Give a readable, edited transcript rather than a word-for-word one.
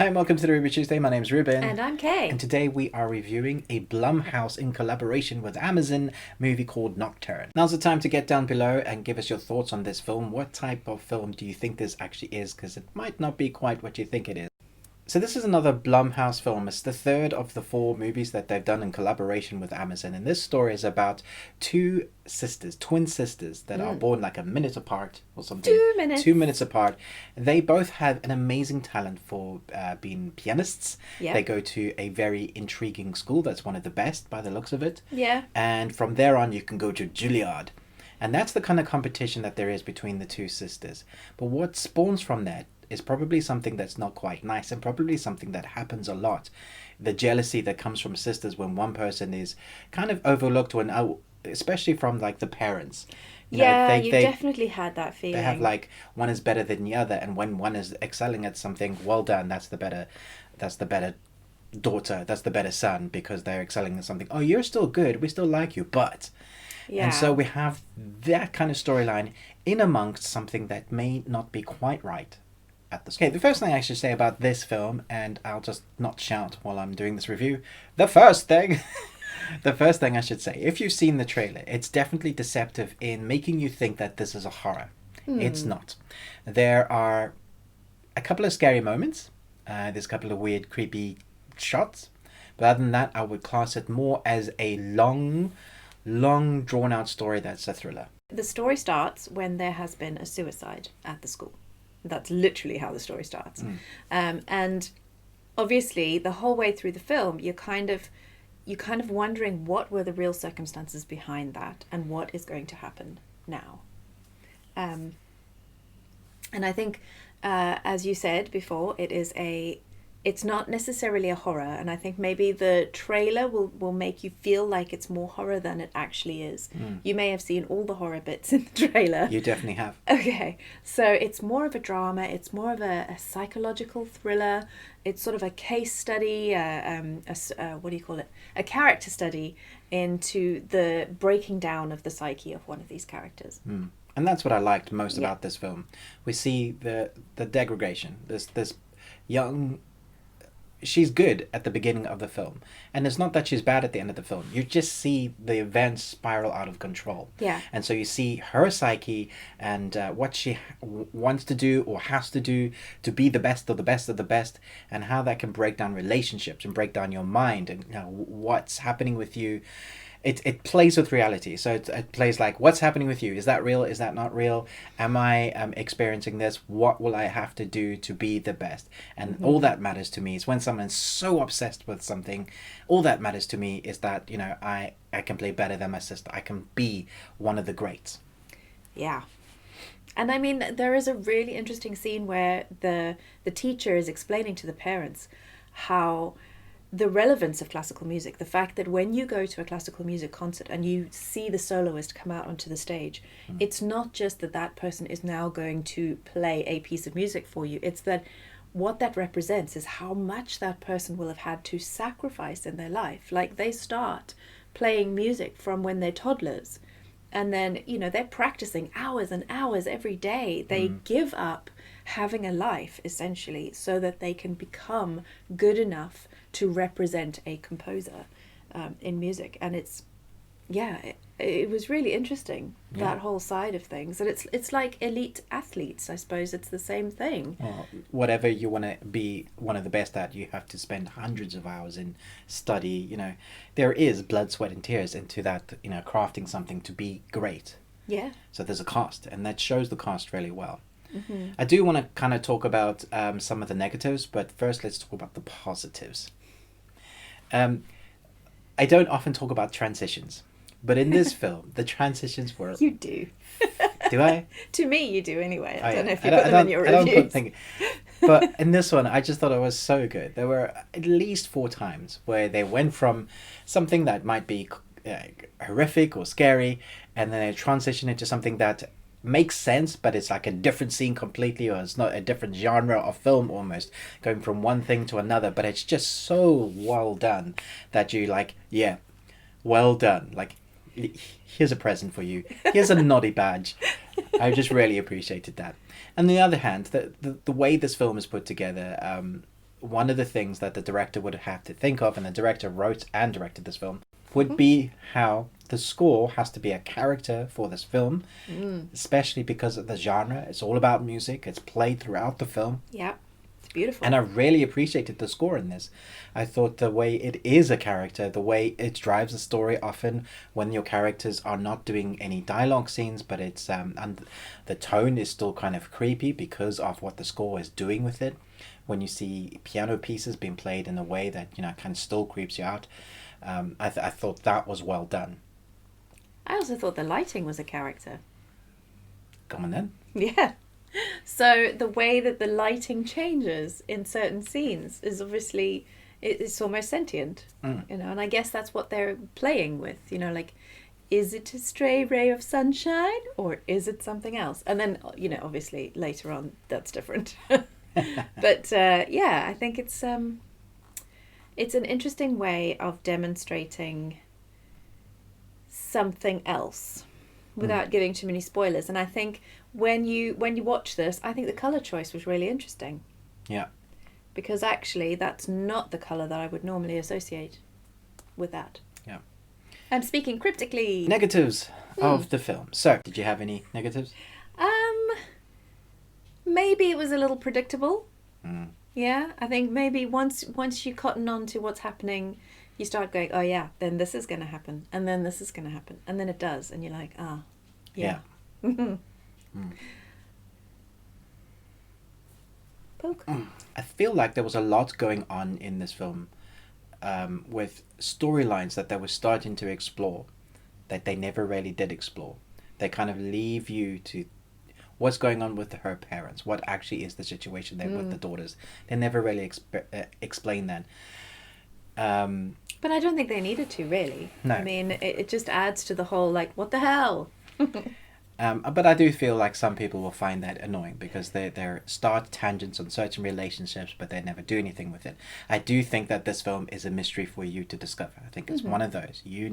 Hi and welcome to the Ruby Tuesday. My name's Ruben. And I'm Kay. And today we are reviewing a Blumhouse in collaboration with Amazon movie called Nocturne. Now's the time to get down below and give us your thoughts on this film. What type of film do you think this actually is? Because it might not be quite what you think it is. So this is another Blumhouse film. It's the third of the 4 movies that they've done in collaboration with Amazon. And this story is about 2 sisters, twin sisters, that are born like a minute apart or something. 2 minutes. 2 minutes apart. They both have an amazing talent for being pianists. Yep. They go to a very intriguing school that's one of the best by the looks of it. Yeah. And from there on you can go to Juilliard. And that's the kind of competition that there is between the 2 sisters. But what spawns from that is probably something that's not quite nice, and probably something that happens a lot. The jealousy that comes from sisters when one person is kind of overlooked, when especially from like the parents. You definitely had that feeling. They have like one is better than the other, and when one is excelling at something, well done, that's the better daughter, that's the better son, because they're excelling at something. Oh, you're still good, we still like you, but... Yeah. And so we have that kind of storyline in amongst something that may not be quite right at the school. Okay, the first thing I should say about this film, and I'll just not shout while I'm doing this review, the first thing I should say, if you've seen the trailer, it's definitely deceptive in making you think that this is a horror. It's not. There are a couple of scary moments, there's a couple of weird, creepy shots, but other than that, I would class it more as a long drawn out story that's a thriller. The story starts when there has been a suicide at the school. That's literally how the story starts. And obviously the whole way through the film you're kind of wondering what were the real circumstances behind that and what is going to happen now. And I think as you said before, it's not necessarily a horror, and I think maybe the trailer will make you feel like it's more horror than it actually is. You may have seen all the horror bits in the trailer. You definitely have. Okay, so it's more of a drama, it's more of a psychological thriller, it's sort of a case study, what do you call it? A character study into the breaking down of the psyche of one of these characters. And that's what I liked most about this film. We see the degradation, this young... She's good at the beginning of the film, and it's not that she's bad at the end of the film. You just see the events spiral out of control. Yeah. And so you see her psyche and what she wants to do or has to do to be the best of the best of the best, and how that can break down relationships and break down your mind, and what's happening with you. It plays with reality. So it plays like, what's happening with you? Is that real? Is that not real? Am I experiencing this? What will I have to do to be the best? And all that matters to me is when someone's so obsessed with something, all that matters to me is that, I can play better than my sister. I can be one of the greats. Yeah. And I mean, there is a really interesting scene where the teacher is explaining to the parents how... the relevance of classical music, the fact that when you go to a classical music concert and you see the soloist come out onto the stage, it's not just that person is now going to play a piece of music for you. It's that what that represents is how much that person will have had to sacrifice in their life. Like, they start playing music from when they're toddlers, and then, they're practicing hours and hours every day. They give up having a life, essentially, so that they can become good enough to represent a composer in music. And it was really interesting, that whole side of things. And it's like elite athletes, I suppose. It's the same thing. Well, whatever you want to be one of the best at, you have to spend hundreds of hours in study. There is blood, sweat and tears into that, crafting something to be great. Yeah. So there's a cost, and that shows the cost really well. I do want to kind of talk about some of the negatives, but first let's talk about the positives. I don't often talk about transitions, but in this film, the transitions were... You do. Do I? To me, you do anyway. I don't know if you put them in your reviews. But in this one, I just thought it was so good. There were at least 4 times where they went from something that might be horrific or scary, and then they transition into something that makes sense, but it's like a different scene completely, or it's not a different genre of film almost, going from one thing to another, but it's just so well done that you like, yeah, well done. Like, here's a present for you. Here's a Noddy badge. I just really appreciated that. On the other hand, the way this film is put together, one of the things that the director would have to think of, and the director wrote and directed this film, would be how the score has to be a character for this film, especially because of the genre. It's all about music. It's played throughout the film. Yeah, it's beautiful. And I really appreciated the score in this. I thought the way it is a character, the way it drives the story, often when your characters are not doing any dialogue scenes, but it's and the tone is still kind of creepy because of what the score is doing with it. When you see piano pieces being played in a way that, you know, kind of still creeps you out. I thought that was well done. I also thought the lighting was a character. Come on then. Yeah. So the way that the lighting changes in certain scenes is obviously, it's almost sentient, you know, and I guess that's what they're playing with, you know, like, is it a stray ray of sunshine or is it something else? And then, you know, obviously later on that's different. But yeah, I think it's an interesting way of demonstrating something else without giving too many spoilers. And I think when you watch this, I think the colour choice was really interesting. Yeah. Because actually that's not the colour that I would normally associate with that. Yeah. I'm speaking cryptically. Negatives of the film. So, did you have any negatives? Maybe it was a little predictable. Yeah, I think maybe once you cotton on to what's happening, you start going, oh yeah, then this is going to happen, and then this is going to happen, and then it does, and you're like, ah, yeah. Poke. I feel like there was a lot going on in this film, with storylines that they were starting to explore that they never really did explore. They kind of leave you to what's going on with her parents, what actually is the situation there with the daughters. They never really explain that. But I don't think they needed to, really. No. I mean, it just adds to the whole, like, what the hell? But I do feel like some people will find that annoying because they start tangents on certain relationships, but they never do anything with it. I do think that this film is a mystery for you to discover. I think it's one of those. You